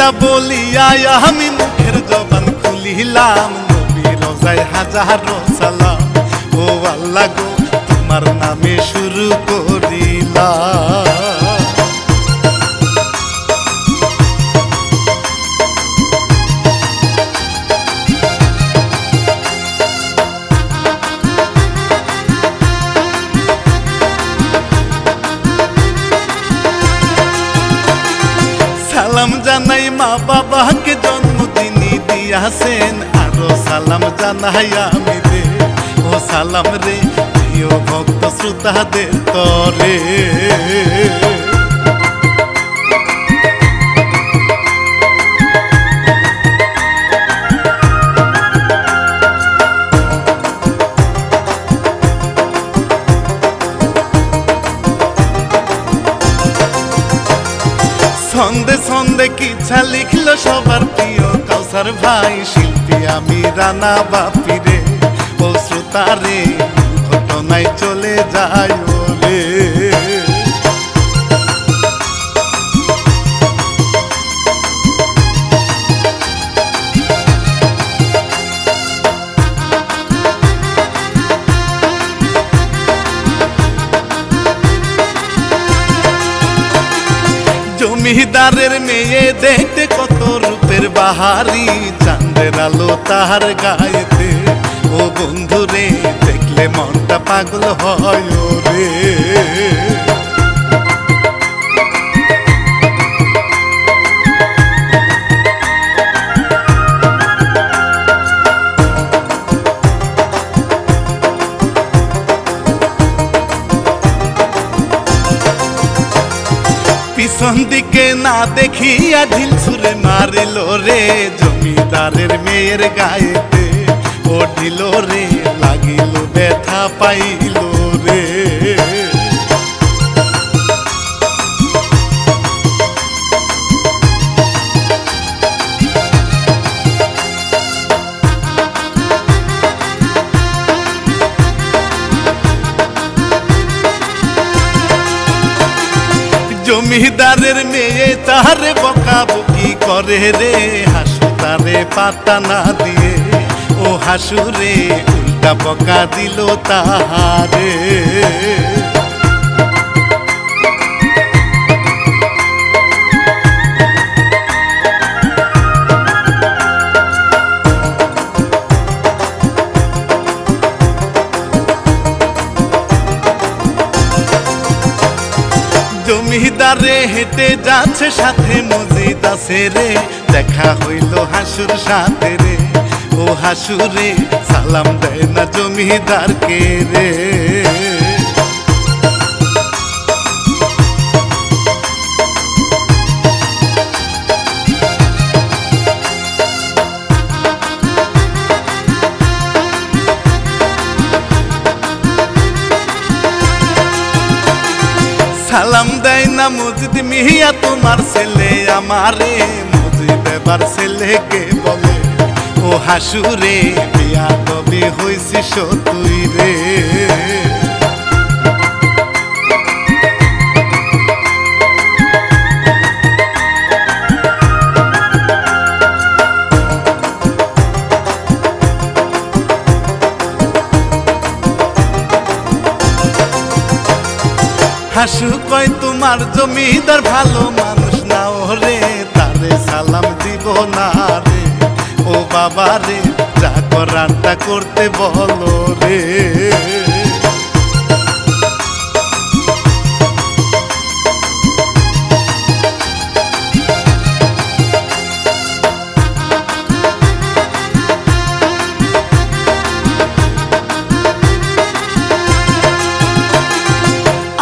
কথা বলিয়া আমি মুখের জবান খুলিলাম, নবী রোজায় হাজারো সালাম। ও আল্লাহ গো তোমার নামে শুরু করিলাম। সালাম জানাই মা বাবাকে জন্মদিনই দিয়াছেন, আরো সালাম জানাই আমি রে। ও সালাম রে প্রিয় ভক্ত শ্রোতাদের তরে। ছন্দে ছন্দে কিচ্ছা লিখলো সবার প্রিয় কাউসার ভাই, শিল্পী আমি রানা বাপি রে। ও শ্রোতা রে ঘটনায় চলে যায় রে। জমিদারের মেয়ে দেখতে কত রূপের বাহারি, চাঁদের আলো তাহার গায়েতে। ও বন্ধু রে দেখলে মনটা পাগল হয় রে। পিছন দিকে না দেখিয়া ঢিল ছুঁড়ে মারিল রে, জমিদারের মেয়ের গায়েতে। ও ঢিল রে লাগিল ব্যথা পাইল রে। জমিদারের মেয়ে তাহারে বকাবকি করে রে, হাসু তারে পাতা না দিয়ে। ও হাসু রে উল্টা বকা দিল তাহারে। জমিদারে হেঁটে যাচ্ছে সাথে মজিদ আছে রে, দেখা হইল হাসুর সাথে রে। ও হাসু রে সালাম দেয় না জমিদারকে রে। সালাম দেয় না মজিদ মিয়া তোমার ছেলে আমারে, মজিদ এবার ছেলেকে বলে ও হাসু রে বিয়া তবে হইছিস তুই রে। হাসু কয় তোমার জমিদার ভালো মানুষ না ওরে, তারে সালাম দিব না রে। ও বাবা রে যা করারটা করতে বলো রে।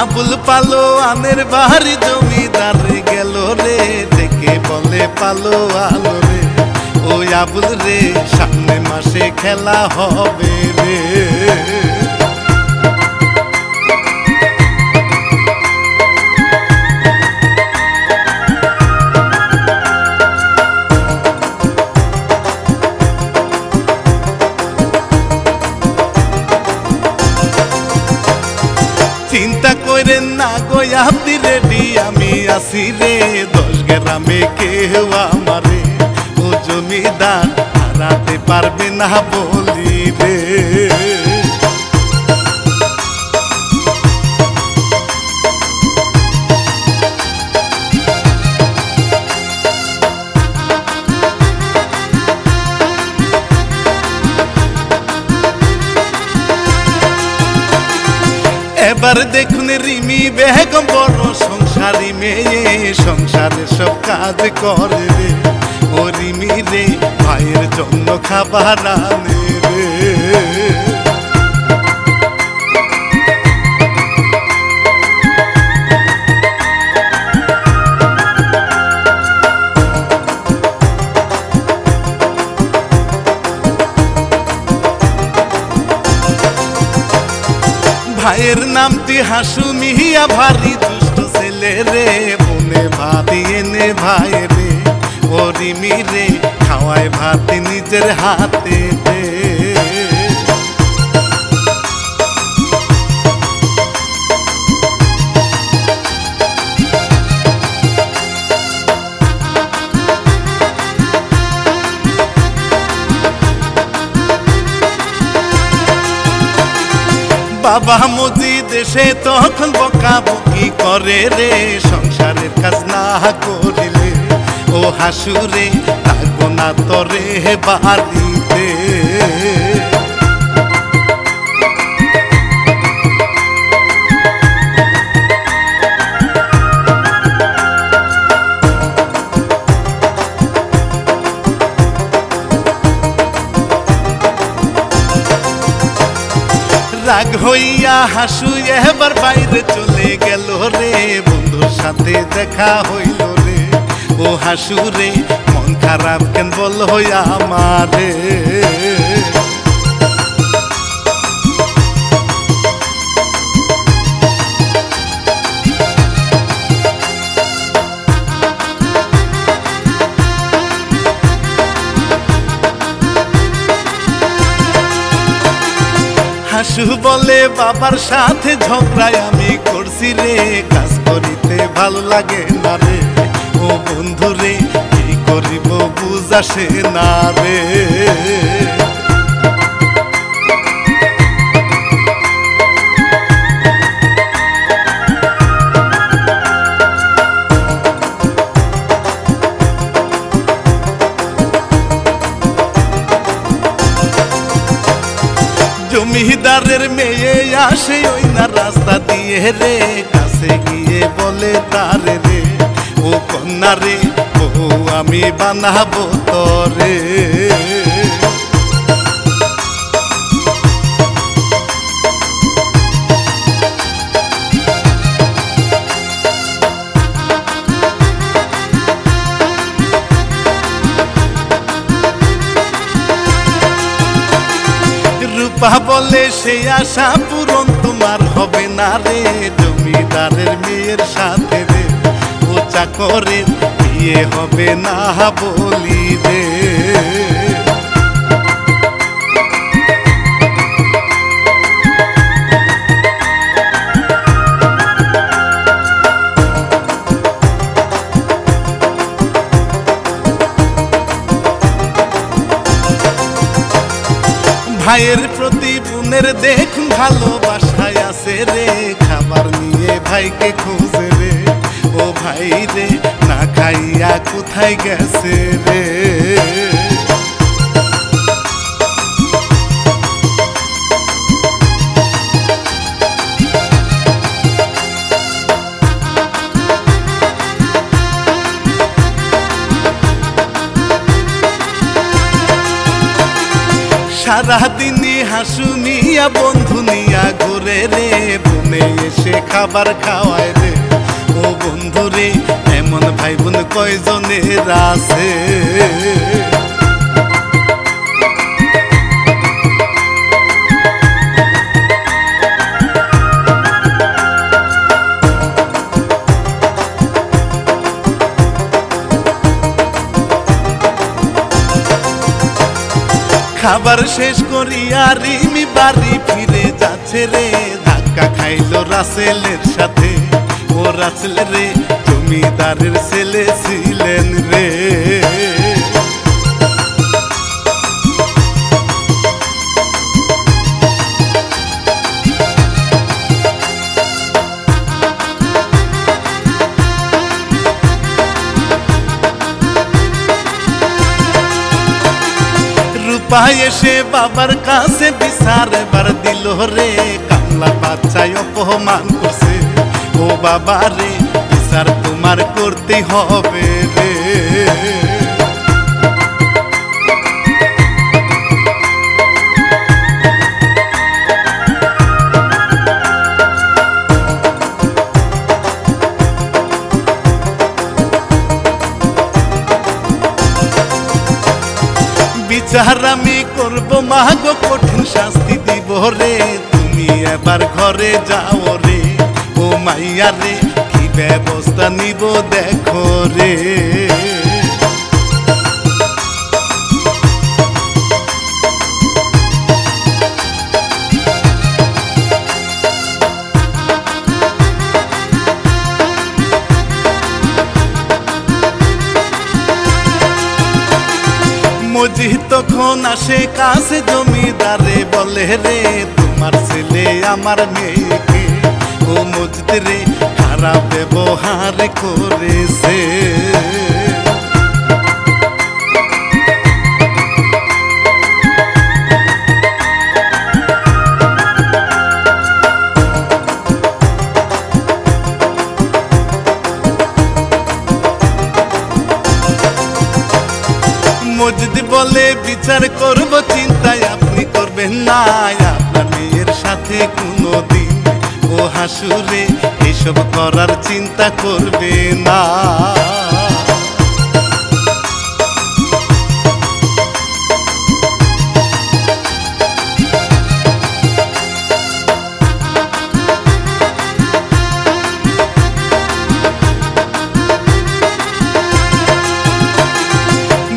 আবুল পালো আনের বাড়ি জমিদার গেল রে, দেখে বলে পালো আলো রে। ওই আবুল রে সামনে মাসে খেলা হবে রে। চিন্তা করেন না গো আপনি রেডি আমি আসি রে, 10 গ্রামে কেউ আমারে ও জমিদার হারাতে পারবে না বলি রে। এবার দেখুন রিমি বেগম বড় সংসারী মেয়ে, সংসারে সব কাজ করে রে। ও রিমি রে ভাইয়ের জন্য খাবার আনে রে। ভাইয়ের নামটি হাসু মিহিয়া, ভারী দুষ্ট ছেলে রে। বনে ভাত এনে ভাই রে ও রিমি রে খাওয়ায় ভাত নিজের হাতে রে। বাবা মজি দেশে তখন বকাবকি করে রে, সংসারের কাজ না করিলে। ও হাসুরে থাকবো না তরে বাড়িতে। রাগ হইয়া হাসু এবার বাইরে চলে গেল রে, বন্ধুর সাথে দেখা হইল রে। ও হাসু রে মন খারাপ কেন বল হইয়া আমারে। হাসু বলে বাবার সাথে ঝগড়ায় আমি করছি রে, কাজ করিতে ভালো লাগে না রে। ও বন্ধু রে কি করিব বুঝাসে না রে। জমিদারের মেয়ে আসে ওই না রাস্তা দিয়ে রে, কাছে গিয়ে বলে তারে রে ও কন্যা রে ও আমি বানাবো তরে। রূপা বলে সে আশা পূরণ তোমার হবে না রে, জমিদারের মেয়ের সাথে রে ও চাকরের বিয়ে হবে না বলি রে। ভাইয়ের প্রতি বোনের দেখুন ভালোবাসায় আছে রে, খাবার নিয়ে ভাইকে খোঁজে রে। ও ভাই রে না খাইয়া কোথায় গেছে রে। সারাদিনই হাসু নিয়া বন্ধু নিয়া ঘুরে রে, বনে এসে খাবার খাওয়ায় রে। ও বন্ধু রে এমন ভাই বোন কয়জনের আছে। খাবার শেষ করিয়া রিমি বাড়ি ফিরে যাচ্ছে রে, ধাক্কা খাইলো রাসেলের সাথে। ও রাসেল রে জমিদারের ছেলে ছিলেন রে। রূপা এসে বাবার কাছে বিচার এবার দিল রে, কামলা বাচ্চায় অপমান করছে। ও বাবা রে, বিচার তোমার করতেই হবে রে। বিচার আমি করব মাগো, কঠিন শাস্তি দিব রে। তুমি এবার ঘরে যাও রে। ও মাইয়া রে, কি ব্যবস্থা নিব দেখো রে। মজি তখন আসে কাছে, জমিদারে বলে রে, তোমার ছেলে আমার মেয়েকে ও মজিদ রে খারাপ ব্যবহার করেছে। মজিদ বলে, বিচার করব চিন্তায় আপনি করবেন না, আপনার মেয়ের সাথে কোনোদিন ও হাসুরে এসব করার চিন্তা করবে না।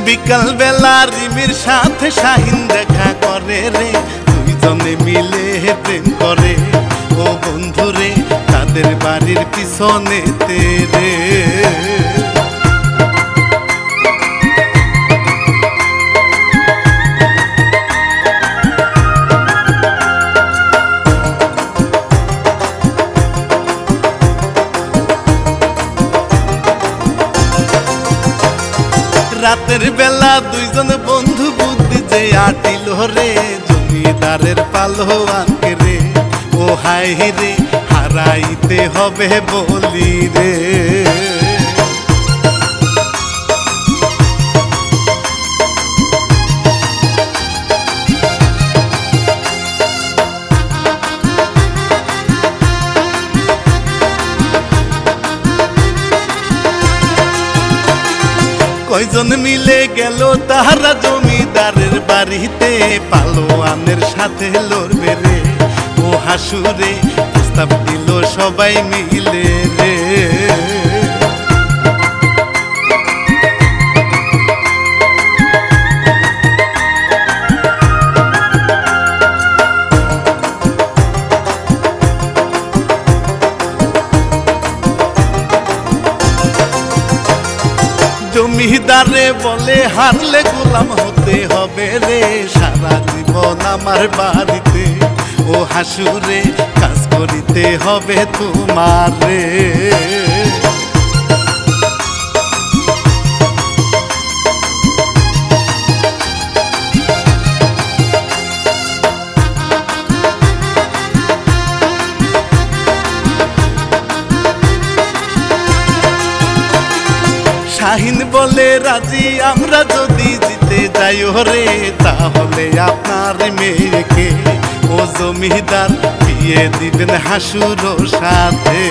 বিকাল বেলা রিমির সাথে শাহিন দেখা করে রে, দুইজনে মিলে প্রেম করে। ও বন্ধুরে, তাদের বাড়ির পিছনেতে রে। রাতের বেলা দুইজন বন্ধু বুদ্ধি যে আটিল রে, জমিদারের পালোয়ানকে রে। ও হাই রে, হারাইতে হবে বলি রে। কয়জন মিলে গেল তাহারা জমিদারের বাড়িতে, পালোয়ানের সাথে লড়বে রে। ও হাসুরে, প্রস্তাব দিল সবাই মিলে রে। জমিদারে বলে, হারলে গোলাম হতে হবে রে, সারা জীবন আমার বাড়িতে। ও হাসুরে, কাজ করিতে হবে তোমার রে। শাহিন বলে, রাজি আমরা যদি জিতে যাই রে, তাহলে আপনার মেয়েকে ও জমিদার বিয়ে দিবেন হাসুর সাথে।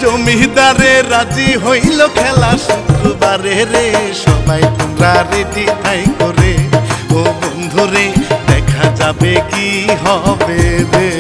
জমিদারে রাজি হইল, খেলা শুক্রবারে রে। সবাই তোমরা রেডি তাই করে। ও বন্ধুরে, দেখা যাবে কি হবে রে।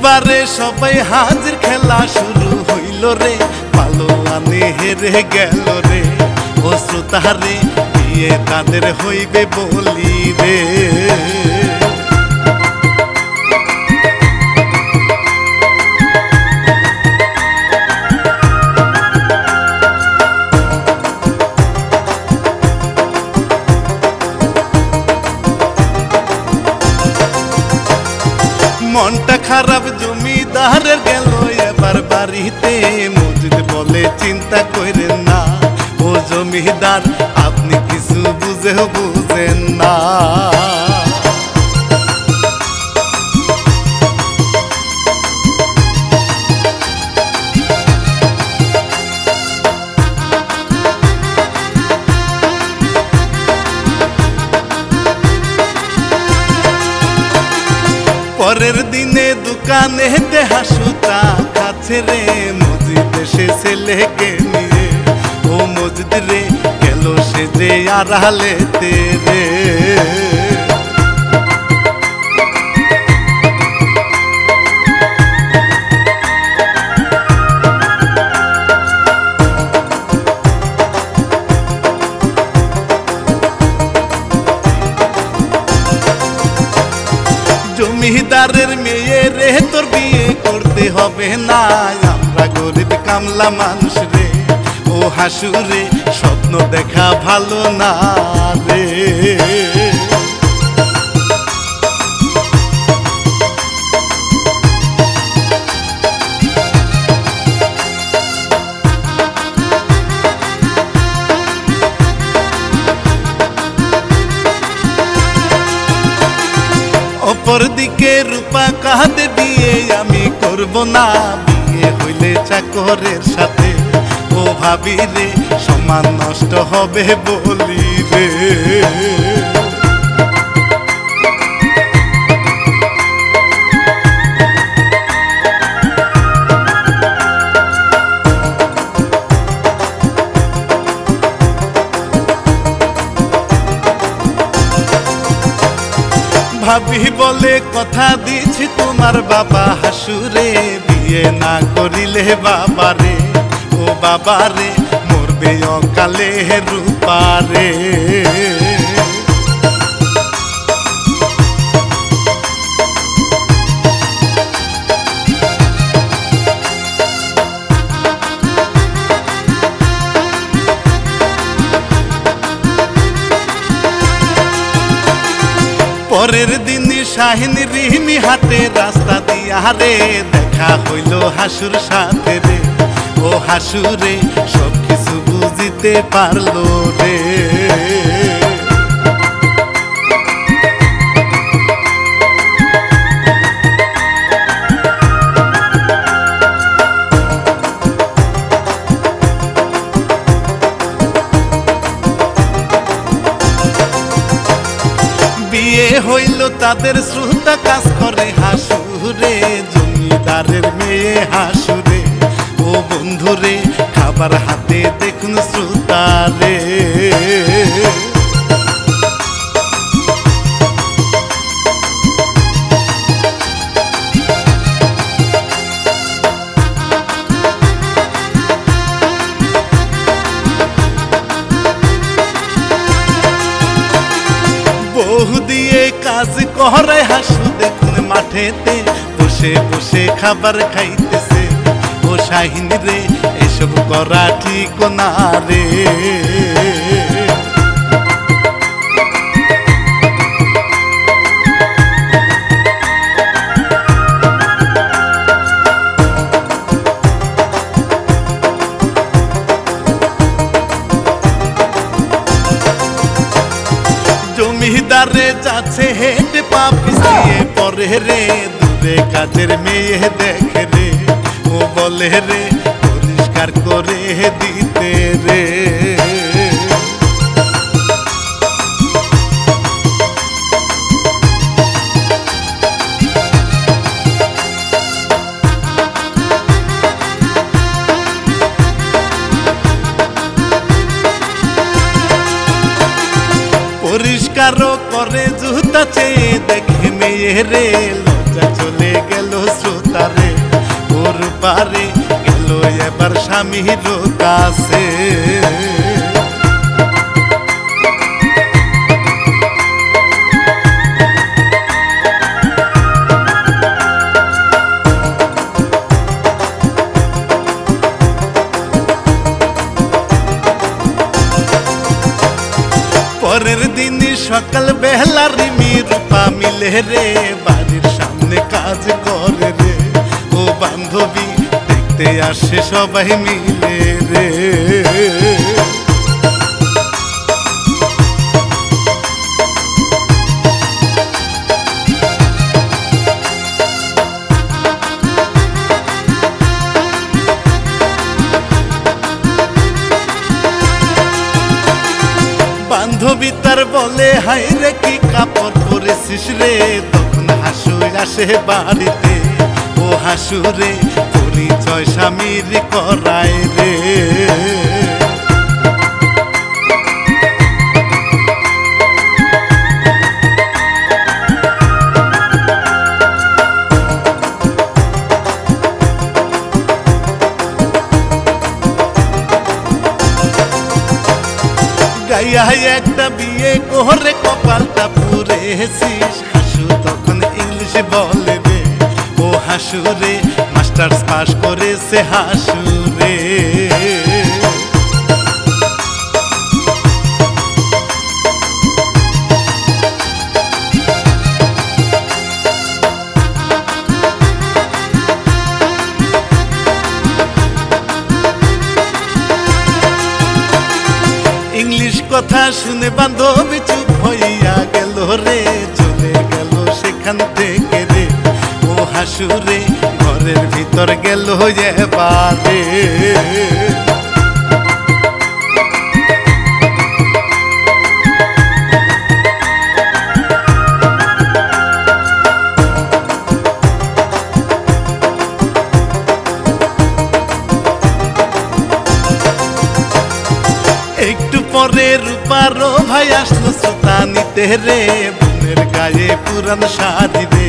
এবারে সবাই হাজির, খেলা শুরু হইল রে, পালোয়ানে হেরে গেল রে। ও শ্রোতারে বিয়ে তাদের হইবে বলি রে। মনটা খারাপ জমিদারের গেল এবার বাড়িতে। মজিদ বলে চিন্তা করেন না ও জমিদার, আপনি কিছু বুঝেন না। পরের দিনে দোকানে হাসুতা খাচ্ছে রে, মজিদ সে ছেলেকে নিয়ে। ও মজিদ রে গেল সে যে আড়ালেতে রে। জমিদারের মেয়ে রে তোর বিয়ে করতে হবে না, আমরা গরিব কামলা মানুষ রে। ও হাসুরে স্বপ্ন দেখা ভালো না রে। অপরদিকে রূপা কাঁদে, বিয়ে আমি করব না, বিয়ে হইলে চাকরের সাথে। ও ভাবি রে সম্মান নষ্ট হবে বলি রে। ভাবি বলে কথা দিছি তোমার বাবা হাসুরে, বিয়ে না করিলে বাবা রে। ও বাবা রে মরবে অকালে রূপা রে। পরের দিন শাহিন রিমি হাটে রাস্তা দিয়া রে, দেখা হইল হাসুর সাথে রে। ও হাসুরে সব কিছু বুঝিতে পারলো রে। বিয়ে হইল তাদের, শ্রোতা কাজ করে হাসুরে, জমিদারের মেয়ে হাসুরে। ও বন্ধুরে খাবার হাতে দেখুন শ্রোতারে। বহু দিয়ে কাজ করে হাসু দেখুন মাঠেতে, বসে বসে খাবার খাইতেছে। ও শাহিন রে এসব করা ঠিক না রে। জমিদারে যাচ্ছে হেঁটে পা পিছিয়ে পরে রে, দূরে কাজের মেয়ে দেখে রে। ও বলে রে পরিষ্কার করে দিতে রে। পরিষ্কারও করে জুতা চেয়ে দেখে মেয়ে রে, লজ্জা চলে গেল শ্রোতা তারে ওর পারে গেল এবার স্বামীর কাছে পরের দিনই সকাল বেলা রিমি রূপা মিলে রে বাড়ির সামনে কাজ করে রে ও বান্ধবী দেখতে আসে সবাই মিলে রে বান্ধবী তার বলে হাই রে কি কাপড় পরেছিস রে তখন হাসু আসে বাড়িতে ও হাসুরে পরিচয় স্বামীর করায় রে গাইয়া একটা বিয়ে করে কপালটা পুড়েছিস হাসু তখন ইংলিশ বলে রে ও হাসুরে মাস্টার্স পাস করেছে হাসুরে ইংলিশ কথা শুনে বান্ধবী চুপ হইয়া গেল রে চলে গেল সেখান থেকে রে ও হাসুরে ঘরের ভিতর গেল এবারে একটু পরে রূপারও ভাই আসলো সুতা নিতে রে বোনের গায়ে পুরান শাড়ি রে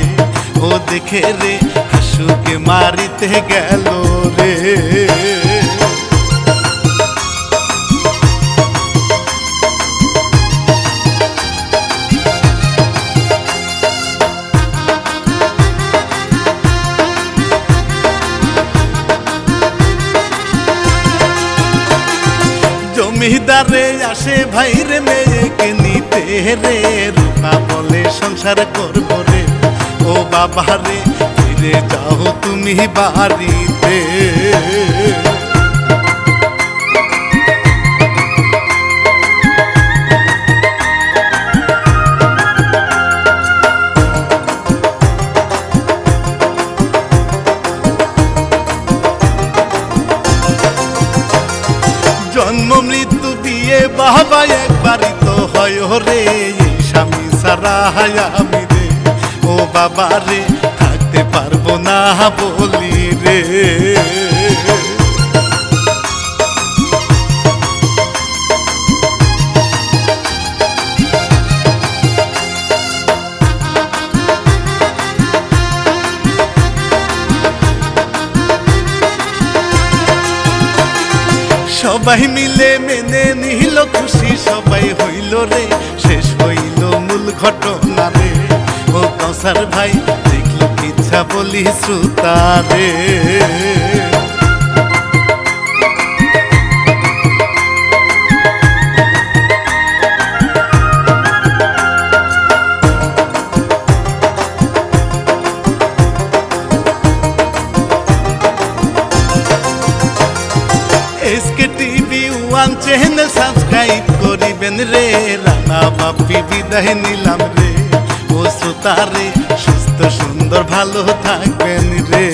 ও দেখে রে হাসুকে মারিতে গেল রে জমিদারে আসে ভাই রে মেয়েকে নিতে রে রূপা বলে সংসার করবো রে ও বাবা রে ফিরে যাও তুমি বাড়িতে জন্ম মৃত্যু বিয়ে বাবা একবারই তো হয় রে স্বামী সারা হায় আমি রে ও বাবা রে থাকতে পারবো না বলি রে সবাই মিলে মেনে নিল খুশি সবাই হইল রে শেষ হইল মূল ঘটনা রে ও কাউসার ভাই দেখলো ইচ্ছা বলি শ্রোতা রে SK TV one channel subscribe করিবেন রে রানা বাপি বিদায় নিলাম রে ও শ্রোতা রে সুস্থ সুন্দর ভালো থাকবেন রে।